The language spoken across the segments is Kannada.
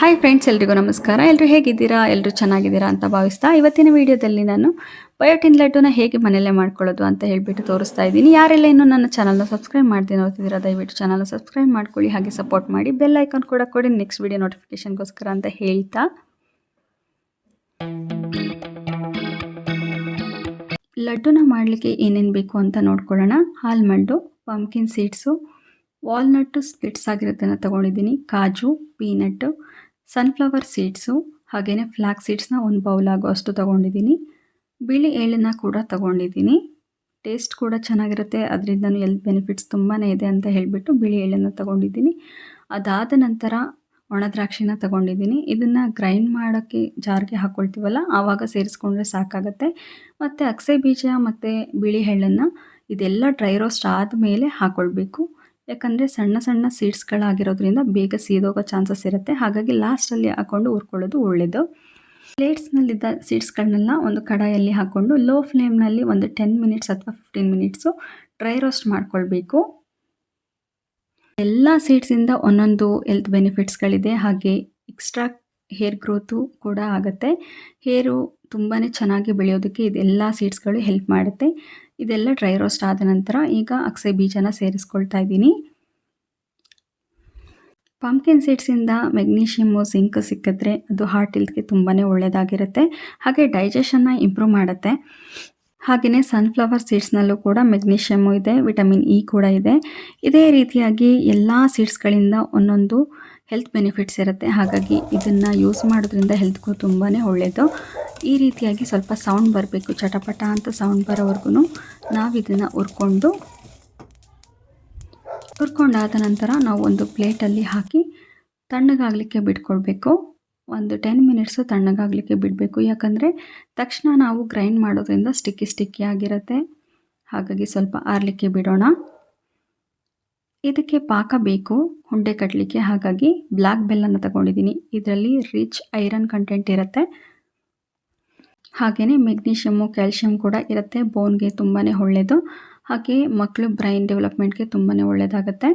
ಹಾಯ್ ಫ್ರೆಂಡ್ಸ್, ಎಲ್ರಿಗೂ ನಮಸ್ಕಾರ. ಎಲ್ಲರೂ ಹೇಗಿದ್ದೀರಾ? ಎಲ್ಲರೂ ಚೆನ್ನಾಗಿದ್ದೀರಾ ಅಂತ ಭಾವಿಸ್ತಾ, ಇವತ್ತಿನ ವಿಡಿಯೋದಲ್ಲಿ ನಾನು ಬಯೋಟಿನ್ ಲಡ್ಡುನ ಹೇಗೆ ಮನೆಯಲ್ಲೇ ಮಾಡ್ಕೊಳ್ಳೋದು ಅಂತ ಹೇಳ್ಬಿಟ್ಟು ತೋರಿಸ್ತಾ ಇದ್ದೀನಿ. ಯಾರೆಲ್ಲ ಇನ್ನೂ ನನ್ನ ಚಾನಲ್ನ ಸಬ್ಸ್ಕ್ರೈಬ್ ಮಾಡ್ತೀನಿ ನೋಡ್ತಿದ್ದೀರಾ, ದಯವಿಟ್ಟು ಚಾನಲ್ನ ಸಬ್ಸ್ಕ್ರೈಬ್ ಮಾಡ್ಕೊಳ್ಳಿ, ಹಾಗೆ ಸಪೋರ್ಟ್ ಮಾಡಿ. ಬೆಲ್ ಐಕಾನ್ ಕೂಡ ಕೊಡಿ ನೆಕ್ಸ್ಟ್ ವಿಡಿಯೋ ನೋಟಿಫಿಕೇಶನ್ಗೋಸ್ಕರ ಅಂತ ಹೇಳ್ತಾ, ಲಡ್ಡುನ ಮಾಡಲಿಕ್ಕೆ ಏನೇನು ಬೇಕು ಅಂತ ನೋಡ್ಕೊಳ್ಳೋಣ. Almond, pumpkin seeds, walnut splits ಆಗಿರೋದನ್ನು ತೊಗೊಂಡಿದ್ದೀನಿ, ಕಾಜು, ಪೀನಟ್ಟು, ಸನ್ಫ್ಲವರ್ ಸೀಡ್ಸು, ಹಾಗೆಯೇ ಫ್ಲಾಕ್ ಸೀಡ್ಸ್ನ ಒಂದು ಬೌಲ್ ಆಗುವಷ್ಟು ತೊಗೊಂಡಿದ್ದೀನಿ. ಬಿಳಿ ಎಳ್ಳನ್ನ ಕೂಡ ತೊಗೊಂಡಿದ್ದೀನಿ. ಟೇಸ್ಟ್ ಕೂಡ ಚೆನ್ನಾಗಿರುತ್ತೆ, ಅದರಿಂದನೂ ಹೆಲ್ತ್ ಬೆನಿಫಿಟ್ಸ್ ತುಂಬಾ ಇದೆ ಅಂತ ಹೇಳಿಬಿಟ್ಟು ಬಿಳಿ ಎಳ್ಳನ್ನು ತೊಗೊಂಡಿದ್ದೀನಿ. ಅದಾದ ನಂತರ ಒಣ ದ್ರಾಕ್ಷಿನ ತೊಗೊಂಡಿದ್ದೀನಿ. ಇದನ್ನು ಗ್ರೈಂಡ್ ಮಾಡೋಕ್ಕೆ ಜಾರ್ಗೆ ಹಾಕ್ಕೊಳ್ತೀವಲ್ಲ, ಆವಾಗ ಸೇರಿಸ್ಕೊಂಡ್ರೆ ಸಾಕಾಗುತ್ತೆ. ಮತ್ತು ಅಗಸೆ ಬೀಜ ಮತ್ತು ಬಿಳಿ ಎಳ್ಳನ್ನು ಇದೆಲ್ಲ ಡ್ರೈ ರೋಸ್ಟ್ ಆದಮೇಲೆ ಹಾಕ್ಕೊಳ್ಬೇಕು. ಯಾಕಂದರೆ ಸಣ್ಣ ಸಣ್ಣ ಸೀಡ್ಸ್ಗಳಾಗಿರೋದ್ರಿಂದ ಬೇಗ ಸೀದೋಗೋ ಚಾನ್ಸಸ್ ಇರುತ್ತೆ. ಹಾಗಾಗಿ ಲಾಸ್ಟಲ್ಲಿ ಹಾಕ್ಕೊಂಡು ಹುರ್ಕೊಳ್ಳೋದು ಒಳ್ಳೆಯದು. ಪ್ಲೇಟ್ಸ್ನಲ್ಲಿದ್ದ ಸೀಡ್ಸ್ಗಳನ್ನೆಲ್ಲ ಒಂದು ಕಡಾಯಲ್ಲಿ ಹಾಕ್ಕೊಂಡು ಲೋ ಫ್ಲೇಮ್ನಲ್ಲಿ ಒಂದು 10 ಮಿನಿಟ್ಸ್ ಅಥವಾ 15 ಮಿನಿಟ್ಸು ಡ್ರೈ ರೋಸ್ಟ್ ಮಾಡ್ಕೊಳ್ಬೇಕು. ಎಲ್ಲ ಸೀಡ್ಸಿಂದ ಒಂದೊಂದು ಹೆಲ್ತ್ ಬೆನಿಫಿಟ್ಸ್ಗಳಿದೆ. ಹಾಗೆ ಎಕ್ಸ್ಟ್ರಾ ಹೇರ್ ಗ್ರೋತು ಕೂಡ ಆಗುತ್ತೆ. ಹೇರು ತುಂಬಾ ಚೆನ್ನಾಗಿ ಬೆಳೆಯೋದಕ್ಕೆ ಇದೆಲ್ಲ ಸೀಡ್ಸ್ಗಳು ಹೆಲ್ಪ್ ಮಾಡುತ್ತೆ. ಇದೆಲ್ಲ ಡ್ರೈ ರೋಸ್ಟ್ ಆದ ನಂತರ ಈಗ ಅಗಸೆ ಬೀಜನ ಸೇರಿಸ್ಕೊಳ್ತಾ ಇದ್ದೀನಿ. ಪಂಪ್ಕಿನ್ ಸೀಡ್ಸಿಂದ ಮೆಗ್ನೀಷಿಯಮು, ಜಿಂಕ್ ಸಿಕ್ಕಿದ್ರೆ ಅದು ಹಾರ್ಟ್ ಹೆಲ್ತ್ಗೆ ತುಂಬಾ ಒಳ್ಳೆಯದಾಗಿರುತ್ತೆ. ಹಾಗೆ ಡೈಜೆಷನ್ನ ಇಂಪ್ರೂವ್ ಮಾಡುತ್ತೆ. ಹಾಗೆಯೇ ಸನ್ಫ್ಲವರ್ ಸೀಡ್ಸ್ನಲ್ಲೂ ಕೂಡ ಮೆಗ್ನೀಷಿಯಮು ಇದೆ, ವಿಟಮಿನ್ ಇ ಕೂಡ ಇದೆ. ಇದೇ ರೀತಿಯಾಗಿ ಎಲ್ಲ ಸೀಡ್ಸ್ಗಳಿಂದ ಒಂದೊಂದು ಹೆಲ್ತ್ ಬೆನಿಫಿಟ್ಸ್ ಇರುತ್ತೆ. ಹಾಗಾಗಿ ಇದನ್ನು ಯೂಸ್ ಮಾಡೋದ್ರಿಂದ ಹೆಲ್ತ್ಗೂ ತುಂಬಾ ಒಳ್ಳೆಯದು. ಈ ರೀತಿಯಾಗಿ ಸ್ವಲ್ಪ ಸೌಂಡ್ ಬರಬೇಕು, ಚಟಪಟ ಅಂತ ಸೌಂಡ್ ಬರೋವರೆಗೂ ನಾವು ಇದನ್ನು ಹುರ್ಕೊಂಡಾದ ನಂತರ ನಾವು ಒಂದು ಪ್ಲೇಟಲ್ಲಿ ಹಾಕಿ ತಣ್ಣಗಾಗಲಿಕ್ಕೆ ಬಿಟ್ಕೊಳ್ಬೇಕು. ಒಂದು 10 ಮಿನಿಟ್ಸು ತಣ್ಣಗಾಗಲಿಕ್ಕೆ ಬಿಡಬೇಕು. ಯಾಕಂದರೆ ತಕ್ಷಣ ನಾವು ಗ್ರೈಂಡ್ ಮಾಡೋದ್ರಿಂದ ಸ್ಟಿಕ್ಕಿ ಆಗಿರುತ್ತೆ. ಹಾಗಾಗಿ ಸ್ವಲ್ಪ ಆರಲಿಕ್ಕೆ ಬಿಡೋಣ. ಇದಕ್ಕೆ ಪಾಕ ಬೇಕು ಉಂಡೆ ಕಟ್ಟಲಿಕ್ಕೆ, ಹಾಗಾಗಿ ಬ್ಲ್ಯಾಕ್ ಬೆಲ್ಲನ ತಗೊಂಡಿದ್ದೀನಿ. ಇದರಲ್ಲಿ ರಿಚ್ ಐರನ್ ಕಂಟೆಂಟ್ ಇರುತ್ತೆ. ಹಾಗೆಯೇ ಮೆಗ್ನೀಷಿಯಮು, ಕ್ಯಾಲ್ಶಿಯಂ ಕೂಡ ಇರುತ್ತೆ. ಬೋನ್ಗೆ ತುಂಬಾ ಒಳ್ಳೆಯದು. ಹಾಗೆ ಮಕ್ಕಳು ಬ್ರೈನ್ ಡೆವಲಪ್ಮೆಂಟ್ಗೆ ತುಂಬಾ ಒಳ್ಳೆಯದಾಗುತ್ತೆ.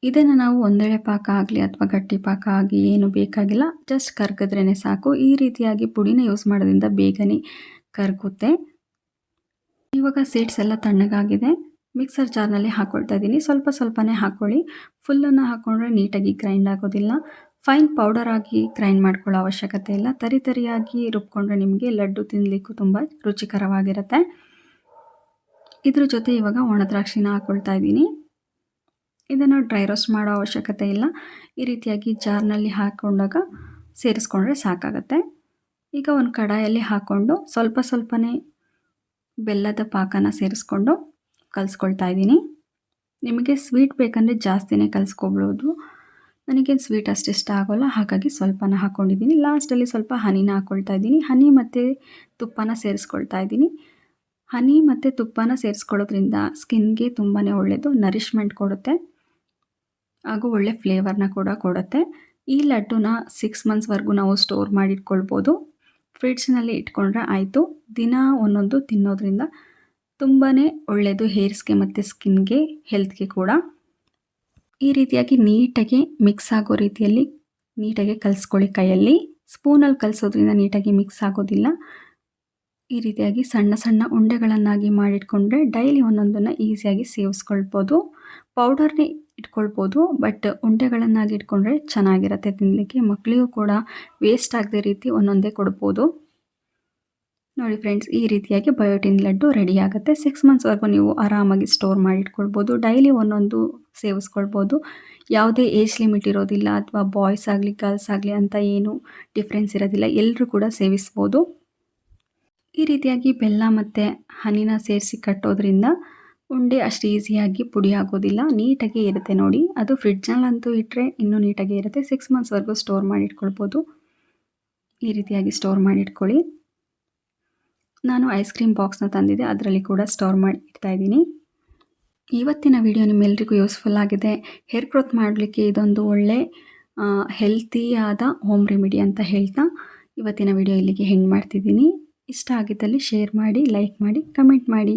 ಇದನ್ನು ನಾವು ಒಂದೆಳೆ ಪಾಕ ಆಗಲಿ ಅಥವಾ ಗಟ್ಟಿ ಪಾಕ ಆಗಿ ಏನು ಬೇಕಾಗಿಲ್ಲ, ಜಸ್ಟ್ ಕರ್ಗಿದ್ರೇ ಸಾಕು. ಈ ರೀತಿಯಾಗಿ ಪುಡಿನ ಯೂಸ್ ಮಾಡೋದ್ರಿಂದ ಬೇಗನೆ ಕರಗುತ್ತೆ. ಇವಾಗ ಸೀಡ್ಸ್ ಎಲ್ಲ ತಣ್ಣಗಾಗಿದೆ. ಮಿಕ್ಸರ್ ಜಾರ್ನಲ್ಲಿ ಹಾಕ್ಕೊಳ್ತಾ ಇದ್ದೀನಿ. ಸ್ವಲ್ಪ ಸ್ವಲ್ಪನೇ ಹಾಕ್ಕೊಳ್ಳಿ. ಫುಲ್ಲನ್ನು ಹಾಕ್ಕೊಂಡ್ರೆ ನೀಟಾಗಿ ಗ್ರೈಂಡ್ ಆಗೋದಿಲ್ಲ. ಫೈನ್ ಪೌಡರ್ ಆಗಿ ಗ್ರೈಂಡ್ ಮಾಡ್ಕೊಳ್ಳೋ ಅವಶ್ಯಕತೆ ಇಲ್ಲ. ತರಿಯಾಗಿ ರುಬ್ಕೊಂಡ್ರೆ ನಿಮಗೆ ಲಡ್ಡು ತಿನ್ನಲಿಕ್ಕೂ ತುಂಬ ರುಚಿಕರವಾಗಿರುತ್ತೆ. ಇದ್ರ ಜೊತೆ ಇವಾಗ ಒಣ ದ್ರಾಕ್ಷಿನ ಹಾಕ್ಕೊಳ್ತಾ ಇದ್ದೀನಿ. ಇದನ್ನು ಡ್ರೈ ರೋಸ್ಟ್ ಮಾಡೋ ಅವಶ್ಯಕತೆ ಇಲ್ಲ. ಈ ರೀತಿಯಾಗಿ ಜಾರ್ನಲ್ಲಿ ಹಾಕ್ಕೊಂಡಾಗ ಸೇರಿಸ್ಕೊಂಡ್ರೆ ಸಾಕಾಗುತ್ತೆ. ಈಗ ಒಂದು ಕಡಾಯಲ್ಲಿ ಹಾಕ್ಕೊಂಡು ಸ್ವಲ್ಪನೇ ಬೆಲ್ಲದ ಪಾಕನ ಸೇರಿಸ್ಕೊಂಡು ಕಲಿಸ್ಕೊಳ್ತಾ ಇದ್ದೀನಿ. ನಿಮಗೆ ಸ್ವೀಟ್ ಬೇಕಂದರೆ ಜಾಸ್ತಿನೇ ಕಲಿಸ್ಕೊಳ್ಬೋದು. ನನಗೆ ಸ್ವೀಟ್ ಅಷ್ಟು ಇಷ್ಟ ಆಗೋಲ್ಲ, ಹಾಗಾಗಿ ಸ್ವಲ್ಪನ ಹಾಕ್ಕೊಂಡಿದ್ದೀನಿ. ಲಾಸ್ಟಲ್ಲಿ ಸ್ವಲ್ಪ ಹನಿನ ಹಾಕ್ಕೊಳ್ತಾ ಇದ್ದೀನಿ. ಹನಿ ಮತ್ತು ತುಪ್ಪನ ಸೇರಿಸ್ಕೊಳ್ತಾ ಇದ್ದೀನಿ. ಹನಿ ಮತ್ತು ತುಪ್ಪನ ಸೇರಿಸ್ಕೊಳ್ಳೋದ್ರಿಂದ ಸ್ಕಿನ್ಗೆ ತುಂಬಾ ಒಳ್ಳೆಯದು, ನರಿಷ್ಮೆಂಟ್ ಕೊಡುತ್ತೆ, ಹಾಗೂ ಒಳ್ಳೆ ಫ್ಲೇವರ್ನ ಕೂಡ ಕೊಡುತ್ತೆ. ಈ ಲಡ್ಡುನ 6 ಮಂತ್ಸ್ವರೆಗೂ ನಾವು ಸ್ಟೋರ್ ಮಾಡಿಟ್ಕೊಳ್ಬೋದು. ಫ್ರಿಡ್ಜ್ನಲ್ಲಿ ಇಟ್ಕೊಂಡ್ರೆ ಆಯಿತು. ದಿನ ಒಂದೊಂದು ತಿನ್ನೋದ್ರಿಂದ ತುಂಬಾ ಒಳ್ಳೆಯದು ಹೇರ್ಸ್ಗೆ ಮತ್ತು ಸ್ಕಿನ್ಗೆ, ಹೆಲ್ತ್ಗೆ ಕೂಡ. ಈ ರೀತಿಯಾಗಿ ನೀಟಾಗಿ ಮಿಕ್ಸ್ ಆಗೋ ರೀತಿಯಲ್ಲಿ ನೀಟಾಗಿ ಕಲಿಸ್ಕೊಳ್ಳಿ ಕೈಯಲ್ಲಿ. ಸ್ಪೂನಲ್ಲಿ ಕಲಿಸೋದ್ರಿಂದ ನೀಟಾಗಿ ಮಿಕ್ಸ್ ಆಗೋದಿಲ್ಲ. ಈ ರೀತಿಯಾಗಿ ಸಣ್ಣ ಉಂಡೆಗಳನ್ನಾಗಿ ಮಾಡಿಟ್ಕೊಂಡ್ರೆ ಡೈಲಿ ಒಂದೊಂದನ್ನು ಈಸಿಯಾಗಿ ಸೇವಿಸ್ಕೊಳ್ಬೋದು. ಪೌಡರ್ನೇ ಇಟ್ಕೊಳ್ಬೋದು, ಬಟ್ ಉಂಡೆಗಳನ್ನಾಗಿ ಇಟ್ಕೊಂಡ್ರೆ ಚೆನ್ನಾಗಿರುತ್ತೆ ತಿನ್ನಲಿಕ್ಕೆ. ಮಕ್ಕಳಿಗೂ ಕೂಡ ವೇಸ್ಟ್ ಆಗದೆ ರೀತಿ ಒಂದೊಂದೇ ಕೊಡ್ಬೋದು. ನೋಡಿ ಫ್ರೆಂಡ್ಸ್, ಈ ರೀತಿಯಾಗಿ ಬಯೋಟಿನ್ ಲಡ್ಡು ರೆಡಿ ಆಗುತ್ತೆ. 6 ಮಂತ್ಸ್ವರೆಗೂ ನೀವು ಆರಾಮಾಗಿ ಸ್ಟೋರ್ ಮಾಡಿಟ್ಕೊಳ್ಬೋದು. ಡೈಲಿ ಒಂದೊಂದು ಸೇವಿಸ್ಕೊಳ್ಬೋದು. ಯಾವುದೇ ಏಜ್ ಲಿಮಿಟ್ ಇರೋದಿಲ್ಲ, ಅಥವಾ ಬಾಯ್ಸ್ ಆಗಲಿ ಗರ್ಲ್ಸ್ ಆಗಲಿ ಅಂತ ಏನು ಡಿಫ್ರೆನ್ಸ್ ಇರೋದಿಲ್ಲ. ಎಲ್ಲರೂ ಕೂಡ ಸೇವಿಸ್ಬೋದು. ಈ ರೀತಿಯಾಗಿ ಬೆಲ್ಲ ಮತ್ತು ಹನಿನ ಸೇರಿಸಿ ಕಟ್ಟೋದ್ರಿಂದ ಉಂಡೆ ಅಷ್ಟು ಈಸಿಯಾಗಿ ಪುಡಿ ಆಗೋದಿಲ್ಲ, ನೀಟಾಗಿ ಇರುತ್ತೆ. ನೋಡಿ, ಅದು ಫ್ರಿಡ್ಜ್ನಲ್ಲಂತೂ ಇಟ್ಟರೆ ಇನ್ನೂ ನೀಟಾಗಿ ಇರುತ್ತೆ. 6 ಮಂತ್ಸ್ವರೆಗೂ ಸ್ಟೋರ್ ಮಾಡಿಟ್ಕೊಳ್ಬೋದು. ಈ ರೀತಿಯಾಗಿ ಸ್ಟೋರ್ ಮಾಡಿಟ್ಕೊಳ್ಳಿ. ನಾನು ಐಸ್ ಕ್ರೀಮ್ ಬಾಕ್ಸ್ನ ತಂದಿದ್ದೆ, ಅದರಲ್ಲಿ ಕೂಡ ಸ್ಟೋರ್ ಮಾಡಿ ಇಡ್ತಾ ಇದ್ದೀನಿ. ಇವತ್ತಿನ ವಿಡಿಯೋ ನಿಮ್ಮೆಲ್ಲರಿಗೂ ಯೂಸ್ಫುಲ್ ಆಗಿದೆ. ಹೇರ್ ಗ್ರೋತ್ ಮಾಡಲಿಕ್ಕೆ ಇದೊಂದು ಒಳ್ಳೆ ಹೆಲ್ತಿಯಾದ ಹೋಮ್ ರೆಮಿಡಿ ಅಂತ ಹೇಳ್ತಾ ಇವತ್ತಿನ ವಿಡಿಯೋ ಇಲ್ಲಿಗೆ ಎಂಡ್ ಮಾಡ್ತಿದ್ದೀನಿ. ಇಷ್ಟ ಆಗಿದ್ದಲ್ಲಿ ಶೇರ್ ಮಾಡಿ, ಲೈಕ್ ಮಾಡಿ, ಕಮೆಂಟ್ ಮಾಡಿ.